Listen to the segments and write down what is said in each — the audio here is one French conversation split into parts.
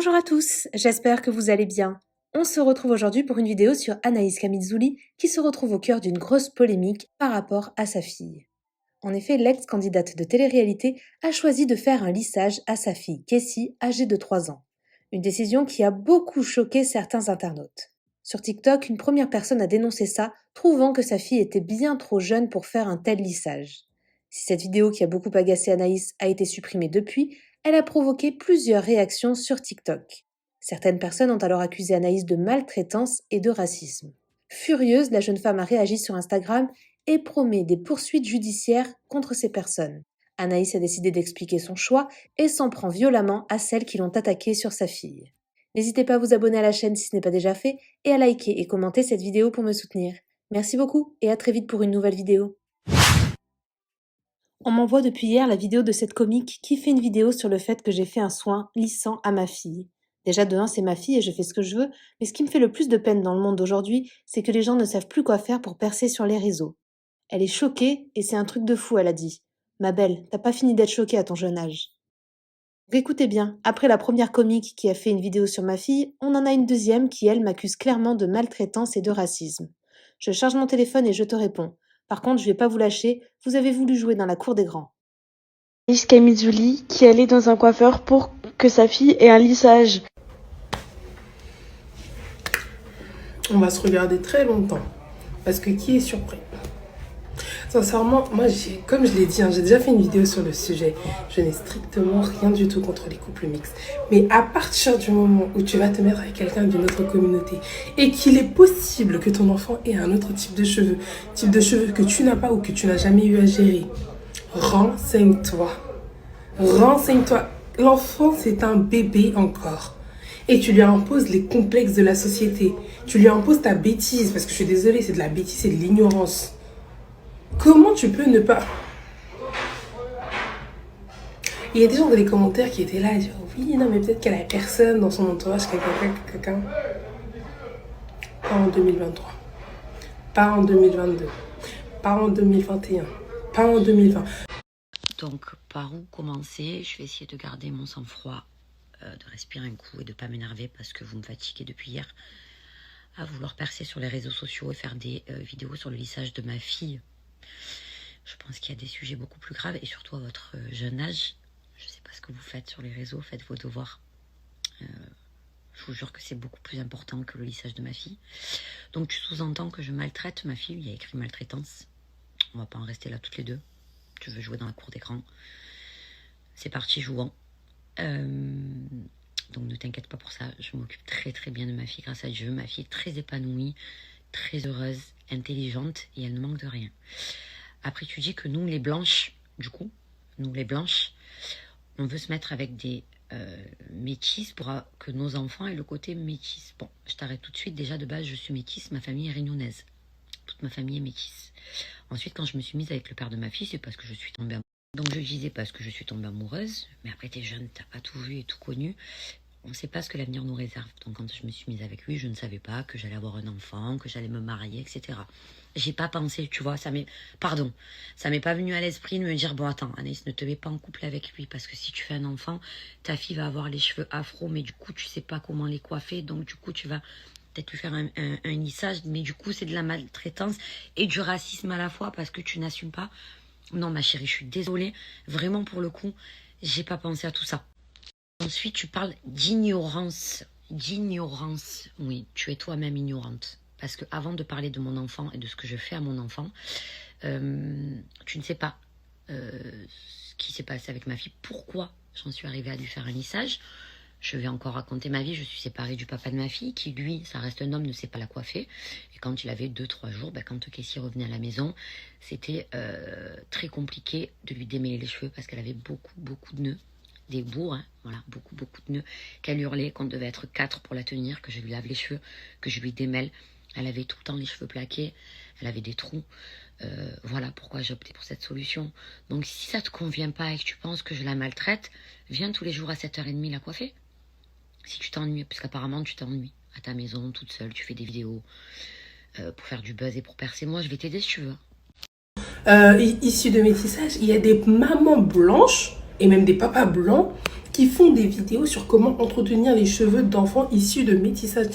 Bonjour à tous, j'espère que vous allez bien. On se retrouve aujourd'hui pour une vidéo sur Anaïs Kamizuli qui se retrouve au cœur d'une grosse polémique par rapport à sa fille. En effet, l'ex-candidate de télé-réalité a choisi de faire un lissage à sa fille, Kessie, âgée de 3 ans. Une décision qui a beaucoup choqué certains internautes. Sur TikTok, une première personne a dénoncé ça, trouvant que sa fille était bien trop jeune pour faire un tel lissage. Si cette vidéo qui a beaucoup agacé Anaïs a été supprimée depuis, elle a provoqué plusieurs réactions sur TikTok. Certaines personnes ont alors accusé Anaïs de maltraitance et de racisme. Furieuse, la jeune femme a réagi sur Instagram et promet des poursuites judiciaires contre ces personnes. Anaïs a décidé d'expliquer son choix et s'en prend violemment à celles qui l'ont attaquée sur sa fille. N'hésitez pas à vous abonner à la chaîne si ce n'est pas déjà fait et à liker et commenter cette vidéo pour me soutenir. Merci beaucoup et à très vite pour une nouvelle vidéo. On m'envoie depuis hier la vidéo de cette comique qui fait une vidéo sur le fait que j'ai fait un soin lissant à ma fille. Déjà de un, c'est ma fille et je fais ce que je veux, mais ce qui me fait le plus de peine dans le monde d'aujourd'hui, c'est que les gens ne savent plus quoi faire pour percer sur les réseaux. Elle est choquée et c'est un truc de fou, elle a dit. Ma belle, t'as pas fini d'être choquée à ton jeune âge. Donc écoutez bien, après la première comique qui a fait une vidéo sur ma fille, on en a une deuxième qui, elle, m'accuse clairement de maltraitance et de racisme. Je charge mon téléphone et je te réponds. Par contre, je vais pas vous lâcher, vous avez voulu jouer dans la cour des grands. Anaïs Kamizuli qui allait dans un coiffeur pour que sa fille ait un lissage. On va se regarder très longtemps. Parce que qui est surpris? Sincèrement, moi, comme je l'ai dit, j'ai déjà fait une vidéo sur le sujet. Je n'ai strictement rien du tout contre les couples mixtes. Mais à partir du moment où tu vas te mettre avec quelqu'un d'une autre communauté et qu'il est possible que ton enfant ait un autre type de cheveux que tu n'as pas ou que tu n'as jamais eu à gérer, renseigne-toi. Renseigne-toi. L'enfant, c'est un bébé encore. Et tu lui imposes les complexes de la société. Tu lui imposes ta bêtise. Parce que je suis désolée, c'est de la bêtise, c'est de l'ignorance. Comment tu peux ne pas... Il y a des gens dans les commentaires qui étaient là à dire oui, non, mais peut-être qu'elle a personne dans son entourage, quelqu'un. Pas en 2023. Pas en 2022. Pas en 2021. Pas en 2020. Donc, par où commencer? Je vais essayer de garder mon sang-froid, de respirer un coup et de ne pas m'énerver parce que vous me fatiguez depuis hier à vouloir percer sur les réseaux sociaux et faire des vidéos sur le lissage de ma fille. Je pense qu'il y a des sujets beaucoup plus graves et surtout à votre jeune âge. Je ne sais pas ce que vous faites sur les réseaux, faites vos devoirs. Je vous jure que c'est beaucoup plus important que le lissage de ma fille. Donc tu sous-entends que je maltraite ma fille, il y a écrit maltraitance. On va pas en rester là toutes les deux. Tu veux jouer dans la cour d'écran. C'est parti, jouons. Donc ne t'inquiète pas pour ça, je m'occupe très très bien de ma fille grâce à Dieu. Ma fille est très épanouie, très heureuse, intelligente et elle ne manque de rien. Après tu dis que nous les blanches, du coup, nous les blanches, on veut se mettre avec des métis pour que nos enfants aient le côté métis. Bon, je t'arrête tout de suite, déjà de base je suis métisse, ma famille est réunionnaise. Toute ma famille est métisse. Ensuite quand je me suis mise avec le père de ma fille, c'est parce que je suis tombée amoureuse. Donc je disais parce que je suis tombée amoureuse, mais après t'es jeune, t'as pas tout vu et tout connu. On ne sait pas ce que l'avenir nous réserve. Donc quand je me suis mise avec lui, je ne savais pas que j'allais avoir un enfant, que j'allais me marier, etc. J'ai pas pensé, tu vois, ça m'est pas venu à l'esprit de me dire, bon attends, Anaïs, ne te mets pas en couple avec lui, parce que si tu fais un enfant, ta fille va avoir les cheveux afro, mais du coup tu sais pas comment les coiffer, donc du coup tu vas peut-être lui faire un lissage, mais du coup c'est de la maltraitance et du racisme à la fois, parce que tu n'assumes pas. Non ma chérie, je suis désolée, vraiment pour le coup, j'ai pas pensé à tout ça. Ensuite, tu parles d'ignorance. D'ignorance. Oui, tu es toi-même ignorante. Parce que avant de parler de mon enfant et de ce que je fais à mon enfant, tu ne sais pas ce qui s'est passé avec ma fille. Pourquoi j'en suis arrivée à lui faire un lissage? Je vais encore raconter ma vie. Je suis séparée du papa de ma fille, qui lui, ça reste un homme, ne sait pas la coiffer. Et quand il avait 2-3 jours, quand Kessie revenait à la maison, c'était très compliqué de lui démêler les cheveux parce qu'elle avait beaucoup de nœuds. Des bourres, hein, voilà, beaucoup de nœuds, qu'elle hurlait, qu'on devait être 4 pour la tenir, que je lui lave les cheveux, que je lui démêle. Elle avait tout le temps les cheveux plaqués, elle avait des trous. Voilà pourquoi j'ai opté pour cette solution. Donc si ça te convient pas et que tu penses que je la maltraite, viens tous les jours à 7h30 la coiffer. Si tu t'ennuies, parce qu'apparemment tu t'ennuies à ta maison, toute seule, tu fais des vidéos pour faire du buzz et pour percer. Moi, je vais t'aider si tu veux. Issus de métissage, il y a des mamans blanches et même des papas blancs qui font des vidéos sur comment entretenir les cheveux d'enfants issus de métissage.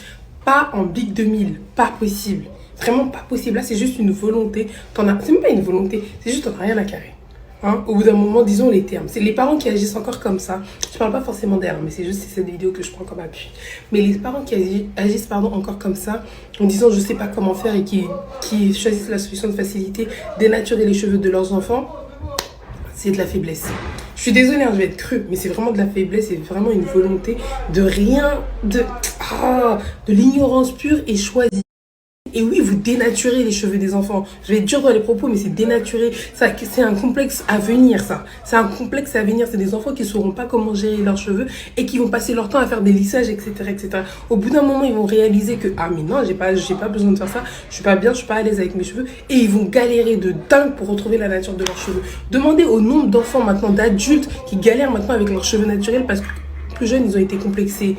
Pas en Big 2000, pas possible. Vraiment pas possible. Là, c'est juste une volonté. C'est même pas une volonté, c'est juste t'en as rien à carrer. Hein, au bout d'un moment, disons les termes. C'est les parents qui agissent encore comme ça. Je parle pas forcément d'elle, mais c'est juste cette vidéo que je prends comme appui. Mais les parents qui agissent encore comme ça, en disant je sais pas comment faire et qui choisissent la solution de facilité, dénaturer les cheveux de leurs enfants, c'est de la faiblesse. Je suis désolée, hein, je vais être crue, mais c'est vraiment de la faiblesse, c'est vraiment une volonté de rien, de l'ignorance pure et choisie. Et oui, vous dénaturez les cheveux des enfants. Je vais être dure dans les propos, mais c'est dénaturé. C'est un complexe à venir, ça. C'est un complexe à venir. C'est des enfants qui ne sauront pas comment gérer leurs cheveux et qui vont passer leur temps à faire des lissages, etc., etc. Au bout d'un moment, ils vont réaliser que, ah, mais non, j'ai pas besoin de faire ça. Je suis pas bien, je suis pas à l'aise avec mes cheveux. Et ils vont galérer de dingue pour retrouver la nature de leurs cheveux. Demandez au nombre d'enfants maintenant, d'adultes, qui galèrent maintenant avec leurs cheveux naturels parce que plus jeunes, ils ont été complexés.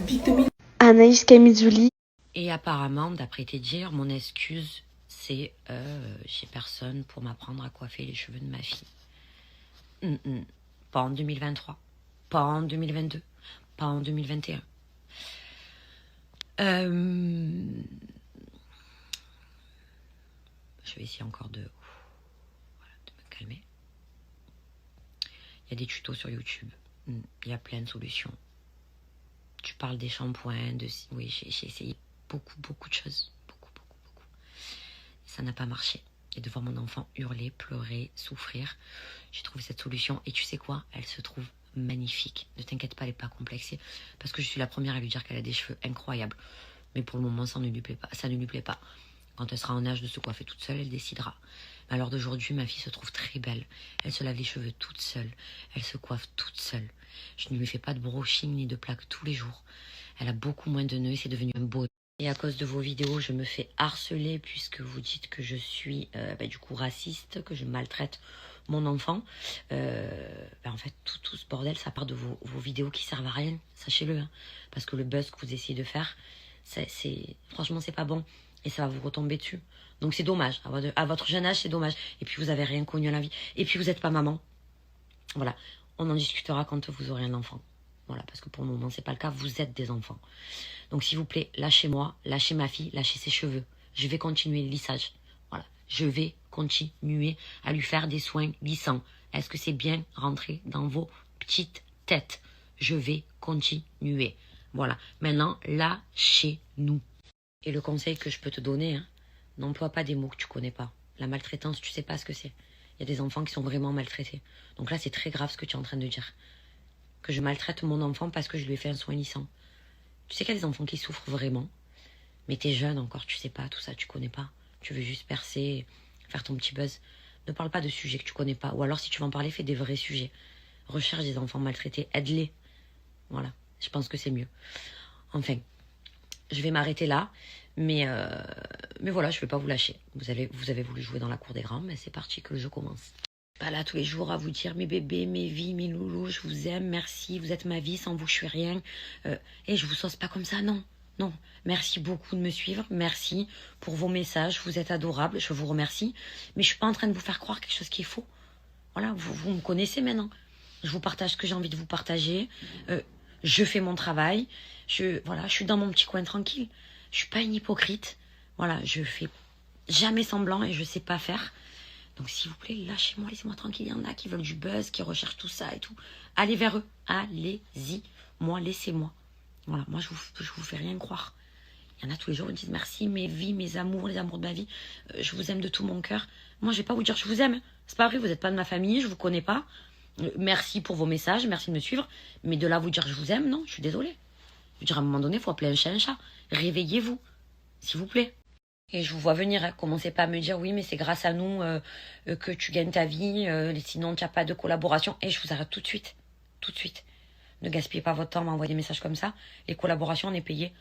Big 2000. Anaïs Kamizouli. Et apparemment, d'après tes dires, mon excuse, c'est j'ai personne pour m'apprendre à coiffer les cheveux de ma fille. Pas en 2023, pas en 2022, pas en 2021. Je vais essayer encore de me calmer. Il y a des tutos sur YouTube. Il y a plein de solutions. Tu parles des shampoings, oui, j'ai essayé beaucoup de choses. Beaucoup. Ça n'a pas marché. Et de voir mon enfant hurler, pleurer, souffrir, j'ai trouvé cette solution. Et tu sais quoi? Elle se trouve magnifique. Ne t'inquiète pas, elle n'est pas complexée. Parce que je suis la première à lui dire qu'elle a des cheveux incroyables. Mais pour le moment, ça ne lui plaît pas. Quand elle sera en âge de se coiffer toute seule, elle décidera. Mais à l'heure d'aujourd'hui, ma fille se trouve très belle. Elle se lave les cheveux toute seule. Elle se coiffe toute seule. Je ne lui fais pas de brushing ni de plaques tous les jours. Elle a beaucoup moins de nœuds et c'est devenu un beau. Et à cause de vos vidéos, je me fais harceler puisque vous dites que je suis du coup raciste, que je maltraite mon enfant. En fait, tout ce bordel, ça part de vos vidéos qui servent à rien, sachez-le. Hein, parce que le buzz que vous essayez de faire, franchement, c'est pas bon. Et ça va vous retomber dessus. Donc c'est dommage. À votre jeune âge, c'est dommage. Et puis vous avez rien connu à la vie. Et puis vous n'êtes pas maman. Voilà. On en discutera quand vous aurez un enfant. Voilà, parce que pour le moment, c'est pas le cas. Vous êtes des enfants. Donc, s'il vous plaît, lâchez-moi, lâchez ma fille, lâchez ses cheveux. Je vais continuer le lissage. Voilà. Je vais continuer à lui faire des soins lissants. Est-ce que c'est bien rentré dans vos petites têtes? Je vais continuer. Voilà. Maintenant, lâchez-nous. Et le conseil que je peux te donner, hein, n'emploie pas des mots que tu connais pas. La maltraitance, tu sais pas ce que c'est. Il y a des enfants qui sont vraiment maltraités. Donc là, c'est très grave ce que tu es en train de dire. Que je maltraite mon enfant parce que je lui ai fait un soin lissant. Tu sais qu'il y a des enfants qui souffrent vraiment. Mais t'es jeune encore, tu sais pas tout ça, tu connais pas. Tu veux juste percer, faire ton petit buzz. Ne parle pas de sujets que tu connais pas. Ou alors si tu veux en parler, fais des vrais sujets. Recherche des enfants maltraités, aide-les. Voilà, je pense que c'est mieux. Enfin, je vais m'arrêter là. Mais voilà, je vais pas vous lâcher. Vous avez voulu jouer dans la cour des grands, mais c'est parti que le jeu commence. Pas là tous les jours à vous dire mes bébés, mes vies, mes loulous, je vous aime, merci, vous êtes ma vie, sans vous je suis rien. Et je vous sauce pas comme ça, non. Non, merci beaucoup de me suivre, merci pour vos messages, vous êtes adorables, je vous remercie. Mais je suis pas en train de vous faire croire quelque chose qui est faux. Voilà, vous me connaissez maintenant. Je vous partage ce que j'ai envie de vous partager. Je fais mon travail. Je suis dans mon petit coin tranquille. Je suis pas une hypocrite. Voilà, je fais jamais semblant et je sais pas faire. Donc s'il vous plaît, lâchez-moi, laissez-moi tranquille. Il y en a qui veulent du buzz, qui recherchent tout ça et tout. Allez vers eux, allez-y. Moi, laissez-moi. Voilà, moi je vous fais rien croire. Il y en a tous les jours qui me disent merci, mes vies, mes amours, les amours de ma vie. Je vous aime de tout mon cœur. Moi, je vais pas vous dire je vous aime. C'est pas vrai, vous n'êtes pas de ma famille, je vous connais pas. Merci pour vos messages, merci de me suivre. Mais de là vous dire je vous aime, non, je suis désolée. Je veux dire, à un moment donné, il faut appeler un chat un chat. Réveillez-vous, s'il vous plaît. Et je vous vois venir, hein. Commencez pas à me dire oui, mais c'est grâce à nous que tu gagnes ta vie, sinon tu n'as pas de collaboration. Et je vous arrête tout de suite. Tout de suite. Ne gaspillez pas votre temps à m'envoyer des messages comme ça. Les collaborations, on est payé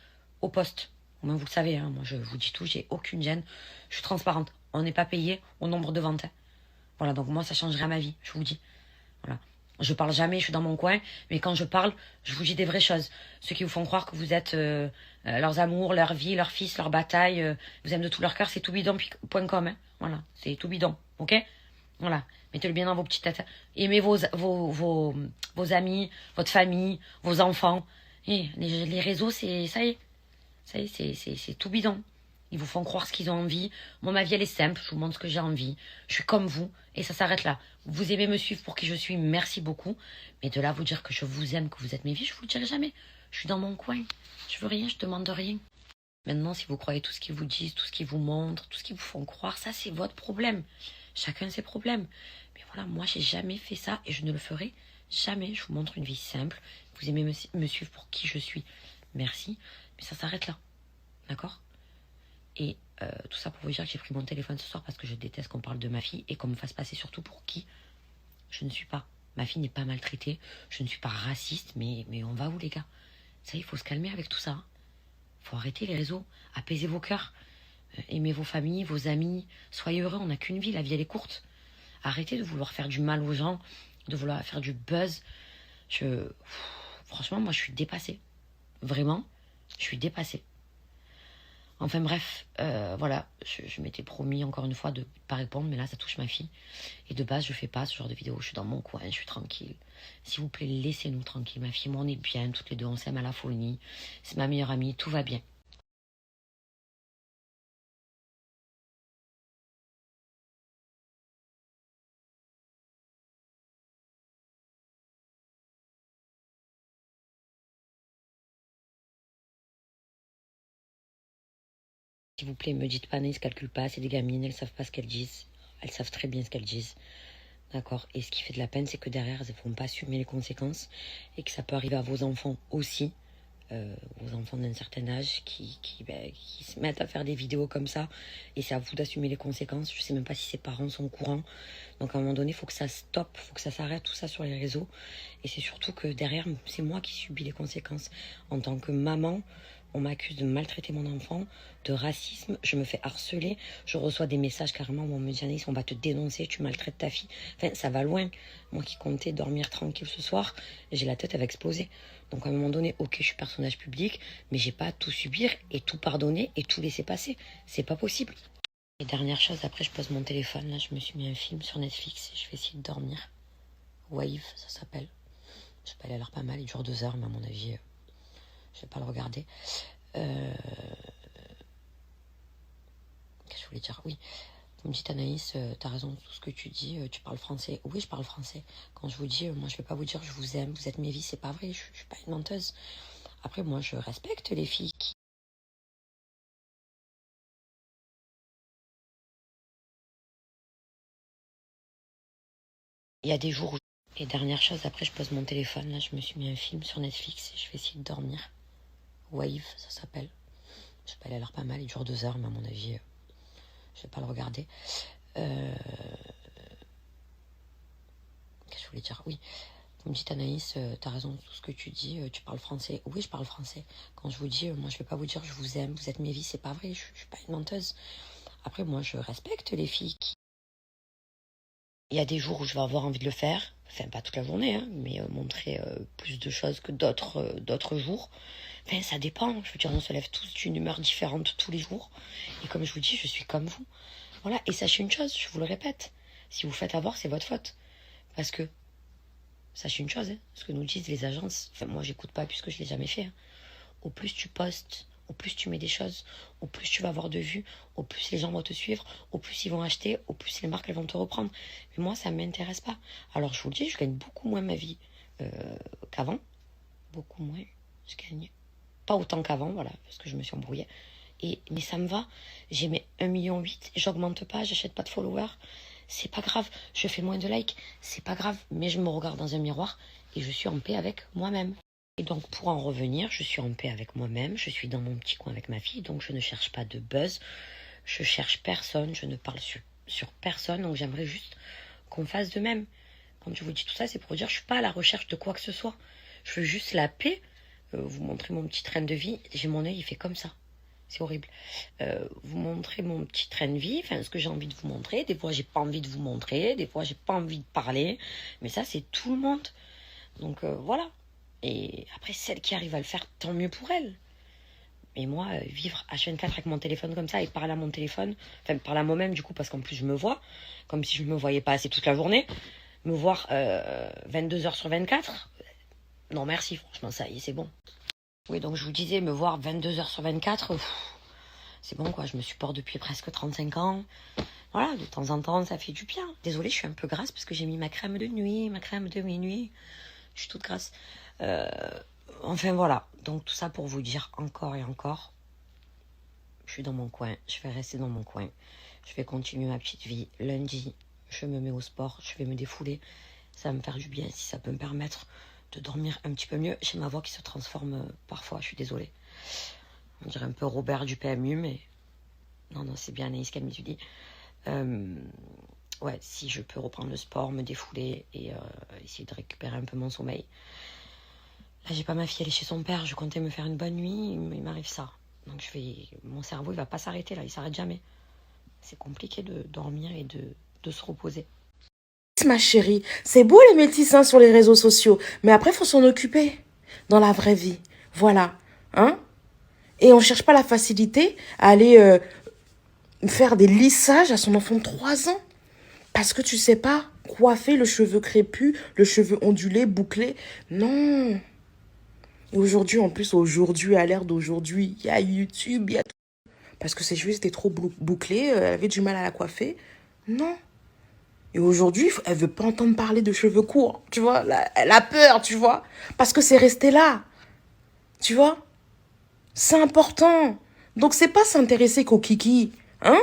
au poste. Au moins, vous le savez, hein. Moi je vous dis tout, j'ai aucune gêne. Je suis transparente. On n'est pas payé au nombre de ventes. Hein. Voilà, donc moi ça changerait ma vie, je vous dis. Voilà. Je parle jamais, je suis dans mon coin, mais quand je parle, je vous dis des vraies choses. Ceux qui vous font croire que vous êtes leurs amours, leur vie, leur fils, leur bataille, vous aiment de tout leur cœur, c'est toutbidon.com. Hein. Voilà, c'est tout bidon, ok? Voilà. Mettez-le bien dans vos petites têtes. Aimez vos amis, votre famille, vos enfants. Et les réseaux, ça y est, c'est tout bidon. Ils vous font croire ce qu'ils ont envie. Moi, ma vie, elle est simple. Je vous montre ce que j'ai envie. Je suis comme vous. Et ça s'arrête là. Vous aimez me suivre pour qui je suis. Merci beaucoup. Mais de là, vous dire que je vous aime, que vous êtes mes vies, je vous le dirai jamais. Je suis dans mon coin. Je veux rien, je demande rien. Maintenant, si vous croyez tout ce qu'ils vous disent, tout ce qu'ils vous montrent, tout ce qu'ils vous font croire, ça, c'est votre problème. Chacun ses problèmes. Mais voilà, moi, j'ai jamais fait ça et je ne le ferai jamais. Je vous montre une vie simple. Vous aimez me suivre pour qui je suis. Merci. Mais ça s'arrête là. D'accord ? Et tout ça pour vous dire que j'ai pris mon téléphone ce soir parce que je déteste qu'on parle de ma fille et qu'on me fasse passer surtout pour qui je ne suis pas. Ma fille n'est pas maltraitée. Je ne suis pas raciste. Mais on va où, les gars ? Ça, il faut se calmer avec tout ça. Hein. Faut arrêter les réseaux. Apaisez vos cœurs. Aimez vos familles, vos amis. Soyez heureux, on n'a qu'une vie, la vie elle est courte. Arrêtez de vouloir faire du mal aux gens, de vouloir faire du buzz. Franchement, moi je suis dépassée. Vraiment, je suis dépassée. Enfin bref, voilà, je m'étais promis encore une fois de ne pas répondre, mais là ça touche ma fille. Et de base, je fais pas ce genre de vidéo, je suis dans mon coin, je suis tranquille. S'il vous plaît, laissez-nous tranquille, ma fille, moi on est bien, toutes les deux, on s'aime à la folie. C'est ma meilleure amie, tout va bien. S'il vous plaît, me dites pas, ne se calcule pas, c'est des gamines, elles savent pas ce qu'elles disent. Elles savent très bien ce qu'elles disent. D'accord. Et ce qui fait de la peine, c'est que derrière, elles ne vont pas assumer les conséquences et que ça peut arriver à vos enfants aussi, vos enfants d'un certain âge qui se mettent à faire des vidéos comme ça et c'est à vous d'assumer les conséquences. Je sais même pas si ses parents sont au courant. Donc à un moment donné, il faut que ça stoppe, il faut que ça s'arrête tout ça sur les réseaux. Et c'est surtout que derrière, c'est moi qui subis les conséquences. En tant que maman, on m'accuse de maltraiter mon enfant, de racisme, je me fais harceler, je reçois des messages carrément où on me dit Anaïs, on va te dénoncer, tu maltraites ta fille. Enfin, ça va loin. Moi qui comptais dormir tranquille ce soir, j'ai la tête, elle va exploser. Donc à un moment donné, ok, je suis personnage public, mais j'ai pas à tout subir et tout pardonner et tout laisser passer. C'est pas possible. Et dernière chose, après je pose mon téléphone, là je me suis mis un film sur Netflix et je vais essayer de dormir. Wave, ça s'appelle. Je sais pas, il a l'air pas mal, il dure 2 heures, mais à mon avis, je vais pas le regarder. Qu'est-ce que je voulais dire ? Oui, vous me dites Anaïs, t'as raison de tout ce que tu dis, tu parles français. Oui, je parle français. Quand je vous dis, moi je vais pas vous dire je vous aime, vous êtes mes vies, c'est pas vrai, je suis pas une menteuse. Après, moi je respecte les filles qui... Il y a des jours où... Et dernière chose, après je pose mon téléphone, là je me suis mis un film sur Netflix et je vais essayer de dormir. Wave, ça s'appelle. Je sais pas, il a l'air pas mal, il dure 2 heures, mais à mon avis, je vais pas le regarder. Qu'est-ce que je voulais dire ? Oui, vous me dites Anaïs, t'as raison de tout ce que tu dis, tu parles français. Oui, je parle français. Quand je vous dis, moi je vais pas vous dire je vous aime, vous êtes mes vies, c'est pas vrai, je suis pas une menteuse. Après, moi je respecte les filles qui... Il y a des jours où je vais avoir envie de le faire, enfin pas toute la journée, hein, mais montrer plus de choses que d'autres jours. Enfin, ça dépend, je veux dire, on se lève tous d'une humeur différente tous les jours. Et comme je vous dis, je suis comme vous. Voilà, et sachez une chose, je vous le répète, si vous faites avoir, c'est votre faute. Parce que, sachez une chose, hein, ce que nous disent les agences, enfin moi j'écoute pas puisque je l'ai jamais fait. Hein. Au plus tu postes, au plus tu mets des choses, au plus tu vas avoir de vues, au plus les gens vont te suivre, au plus ils vont acheter, au plus les marques elles vont te reprendre. Mais moi ça m'intéresse pas. Alors je vous le dis, je gagne beaucoup moins ma vie qu'avant. Beaucoup moins, je gagne pas autant qu'avant, voilà, parce que je me suis embrouillée. Mais ça me va, j'ai mes 1,8 million, j'augmente pas, j'achète pas de followers, c'est pas grave, je fais moins de likes, c'est pas grave, mais je me regarde dans un miroir et je suis en paix avec moi-même. Et donc pour en revenir, je suis en paix avec moi-même, je suis dans mon petit coin avec ma fille, donc je ne cherche pas de buzz, je cherche personne, je ne parle sur personne, donc j'aimerais juste qu'on fasse de même. Quand je vous dis tout ça, c'est pour dire que je suis pas à la recherche de quoi que ce soit, je veux juste la paix. Vous montrez mon petit train de vie, j'ai mon œil, il fait comme ça. C'est horrible. Vous montrez mon petit train de vie, enfin ce que j'ai envie de vous montrer. Des fois, j'ai pas envie de vous montrer. Des fois, j'ai pas envie de parler. Mais ça, c'est tout le monde. Donc voilà. Et après, celle qui arrive à le faire, tant mieux pour elle. Mais moi, vivre H24 avec mon téléphone comme ça et parler à mon téléphone, enfin parler à moi-même du coup, parce qu'en plus je me vois, comme si je me voyais pas assez toute la journée, me voir 22 heures sur 24, non merci, franchement, ça y est, c'est bon. Oui, donc je vous disais, me voir 22 heures sur 24, c'est bon quoi, je me supporte depuis presque 35 ans. Voilà, de temps en temps, ça fait du bien. Désolée, je suis un peu grasse parce que j'ai mis ma crème de nuit, ma crème de minuit. Je suis toute grasse. Enfin voilà, donc tout ça pour vous dire encore et encore, je suis dans mon coin, je vais rester dans mon coin. Je vais continuer ma petite vie. Lundi, je me mets au sport, je vais me défouler. Ça va me faire du bien si ça peut me permettre de dormir un petit peu mieux. J'ai ma voix qui se transforme parfois, je suis désolée. On dirait un peu Robert du PMU, mais non, c'est bien Anaïs Camizuli. Ouais, si je peux reprendre le sport, me défouler et essayer de récupérer un peu mon sommeil. Là, j'ai pas ma fille, elle est chez son père, je comptais me faire une bonne nuit, il m'arrive ça. Donc mon cerveau, il va pas s'arrêter là, il s'arrête jamais. C'est compliqué de dormir et de se reposer. Ma chérie, c'est beau les métis hein, sur les réseaux sociaux, mais après, faut s'en occuper dans la vraie vie. Voilà, hein? Et on cherche pas la facilité à aller faire des lissages à son enfant de 3 ans. Parce que tu sais pas coiffer le cheveu crépus, le cheveu ondulé, bouclé. Non. Et aujourd'hui, en plus, aujourd'hui, à l'ère d'aujourd'hui, il y a YouTube, il y a tout. Parce que ses cheveux étaient trop bouclés, elle avait du mal à la coiffer. Non. Et aujourd'hui, elle veut pas entendre parler de cheveux courts, tu vois. Elle a peur, tu vois. Parce que c'est resté là. Tu vois. C'est important. Donc, c'est pas s'intéresser qu'au kiki, hein.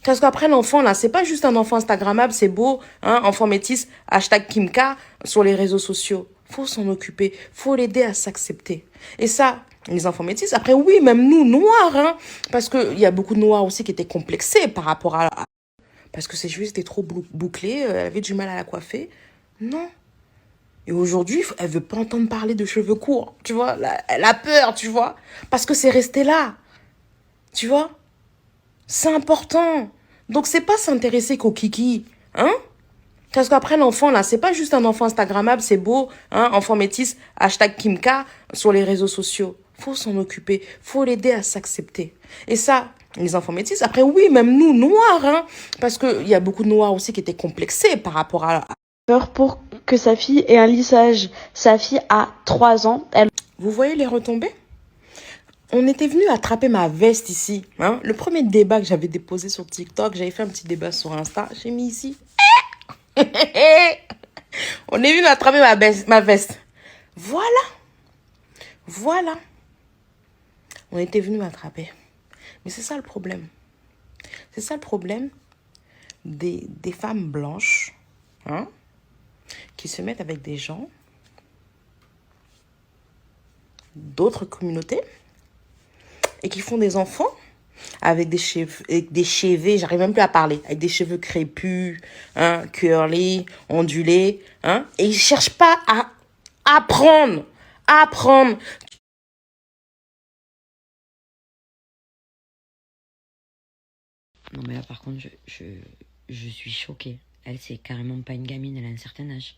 Parce qu'après, l'enfant, là, c'est pas juste un enfant Instagrammable, c'est beau, hein, enfant métis, hashtag Kimka sur les réseaux sociaux. Faut s'en occuper, faut l'aider à s'accepter. Et ça, les enfants métis, après, oui, même nous, noirs, hein, parce qu'il y a beaucoup de noirs aussi qui étaient complexés par rapport à... Parce que ses cheveux étaient trop bouclés, elle avait du mal à la coiffer. Non. Et aujourd'hui, elle veut pas entendre parler de cheveux courts, tu vois. Elle a peur, tu vois. Parce que c'est resté là, tu vois. C'est important. Donc, c'est pas s'intéresser qu'au kiki, hein. Parce qu'après, l'enfant, là, c'est pas juste un enfant Instagrammable, c'est beau, hein, enfant métis, hashtag Kimka sur les réseaux sociaux. Faut s'en occuper, faut l'aider à s'accepter. Et ça, les enfants métis, après, oui, même nous, noirs, hein, parce qu'il y a beaucoup de noirs aussi qui étaient complexés par rapport à... Pour que sa fille ait un lissage. Sa fille a 3 ans. Vous voyez les retombées? On était venu attraper ma veste ici. Hein? Le premier débat que j'avais déposé sur TikTok, j'avais fait un petit débat sur Insta, j'ai mis ici. On est venu attraper ma veste. Voilà. Voilà. On était venu m'attraper. Mais c'est ça le problème. C'est ça le problème des femmes blanches, hein, qui se mettent avec des gens d'autres communautés et qui font des enfants avec des cheveux, j'arrive même plus à parler, avec des cheveux crépus, hein, curly, ondulés, hein, et ils cherchent pas à apprendre. Non mais là par contre, je suis choquée. Elle, c'est carrément pas une gamine, elle a un certain âge.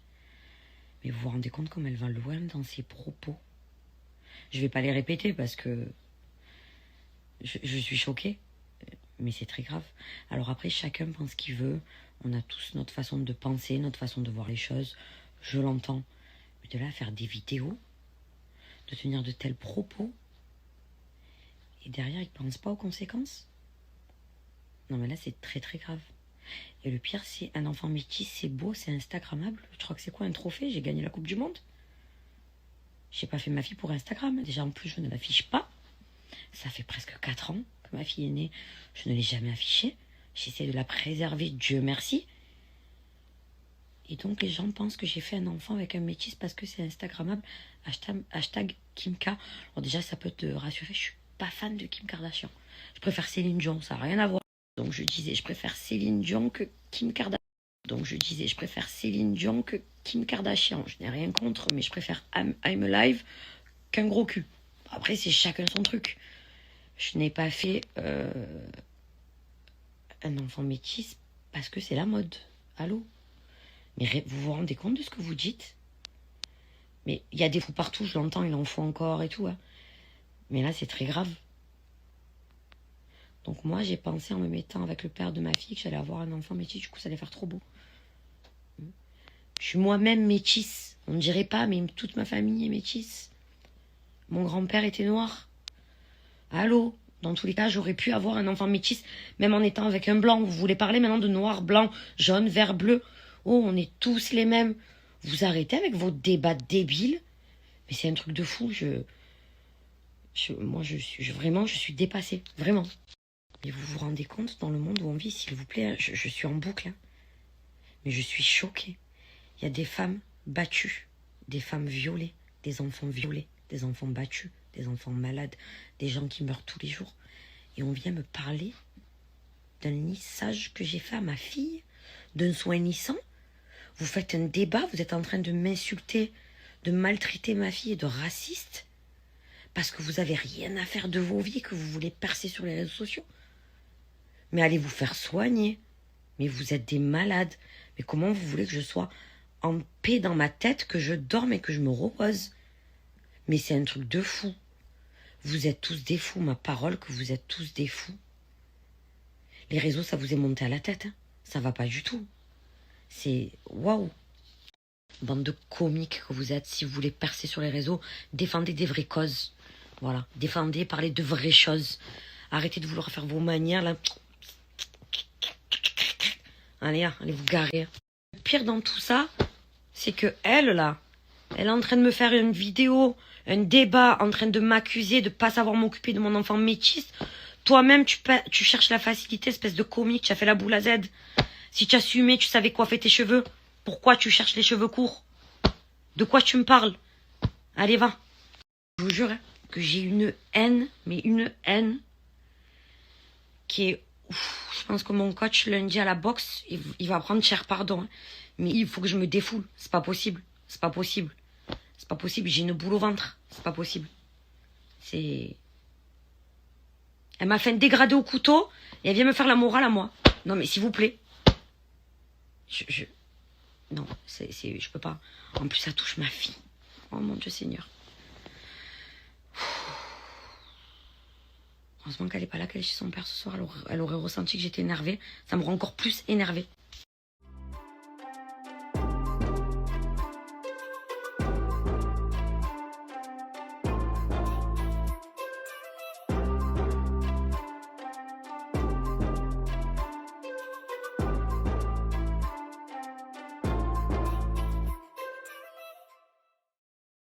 Mais vous vous rendez compte comme elle va loin dans ses propos. Je vais pas les répéter parce que je suis choquée. Mais c'est très grave. Alors après, chacun pense ce qu'il veut. On a tous notre façon de penser, notre façon de voir les choses. Je l'entends. Mais de là à faire des vidéos, de tenir de tels propos, et derrière, ils pensent pas aux conséquences. Non mais là, c'est très très grave. Et le pire, c'est un enfant métis, c'est beau, c'est instagrammable. Je crois que c'est quoi un trophée? J'ai gagné la Coupe du Monde. J'ai pas fait ma fille pour Instagram. Déjà, en plus, je ne l'affiche pas. Ça fait presque 4 ans que ma fille est née. Je ne l'ai jamais affichée. J'essaie de la préserver, Dieu merci. Et donc, les gens pensent que j'ai fait un enfant avec un métis parce que c'est instagrammable. Hashtag Kimka. Alors déjà, ça peut te rassurer, je suis pas fan de Kim Kardashian. Je préfère Céline Dion, ça n'a rien à voir. Donc je disais, je préfère Céline Dion que Kim Kardashian. Je n'ai rien contre, mais je préfère I'm Alive qu'un gros cul. Après, c'est chacun son truc. Je n'ai pas fait un enfant métis parce que c'est la mode. Allô? Mais vous vous rendez compte de ce que vous dites? Mais il y a des fous partout, je l'entends, il en faut encore et tout. Hein. Mais là, c'est très grave. Donc moi, j'ai pensé en me mettant avec le père de ma fille que j'allais avoir un enfant métis. Du coup, ça allait faire trop beau. Je suis moi-même métisse. On ne dirait pas, mais toute ma famille est métisse. Mon grand-père était noir. Allô? Dans tous les cas, j'aurais pu avoir un enfant métis, même en étant avec un blanc. Vous voulez parler maintenant de noir, blanc, jaune, vert, bleu? Oh, on est tous les mêmes. Vous arrêtez avec vos débats débiles? Mais c'est un truc de fou. Moi, vraiment, je suis dépassée. Vraiment. Mais vous vous rendez compte dans le monde où on vit, s'il vous plaît, je suis en boucle. Hein. Mais je suis choquée. Il y a des femmes battues, des femmes violées, des enfants battus, des enfants malades, des gens qui meurent tous les jours. Et on vient me parler d'un lissage que j'ai fait à ma fille, d'un soin lissant. Vous faites un débat, vous êtes en train de m'insulter, de maltraiter ma fille et de raciste, parce que vous avez rien à faire de vos vies et que vous voulez percer sur les réseaux sociaux. Mais allez vous faire soigner. Mais vous êtes des malades. Mais comment vous voulez que je sois en paix dans ma tête, que je dorme et que je me repose? Mais c'est un truc de fou. Vous êtes tous des fous, ma parole, que vous êtes tous des fous. Les réseaux, ça vous est monté à la tête. Hein. Ça va pas du tout. C'est waouh. Bande de comiques que vous êtes. Si vous voulez percer sur les réseaux, défendez des vraies causes. Voilà. Défendez, parlez de vraies choses. Arrêtez de vouloir faire vos manières, là. Allez, allez vous garer. Le pire dans tout ça, c'est que elle, là, elle est en train de me faire une vidéo, un débat, en train de m'accuser de pas savoir m'occuper de mon enfant métis. Toi-même, tu cherches la facilité, espèce de comique, tu as fait la boule à Z. Si tu assumais, tu savais coiffer tes cheveux. Pourquoi tu cherches les cheveux courts? De quoi tu me parles? Allez, va. Je vous jure hein, que j'ai une haine, mais une haine qui est... Ouf, je pense que mon coach, lundi à la boxe, il va prendre cher pardon. Hein. Mais il faut que je me défoule. C'est pas possible. C'est pas possible. C'est pas possible. J'ai une boule au ventre. C'est pas possible. C'est... Elle m'a fait un dégradé au couteau et elle vient me faire la morale à moi. Non mais s'il vous plaît. Non, je peux pas. En plus, ça touche ma fille. Oh mon Dieu Seigneur. Heureusement qu'elle est pas là, qu'elle est chez son père ce soir. Elle aurait ressenti que j'étais énervée. Ça me rend encore plus énervée.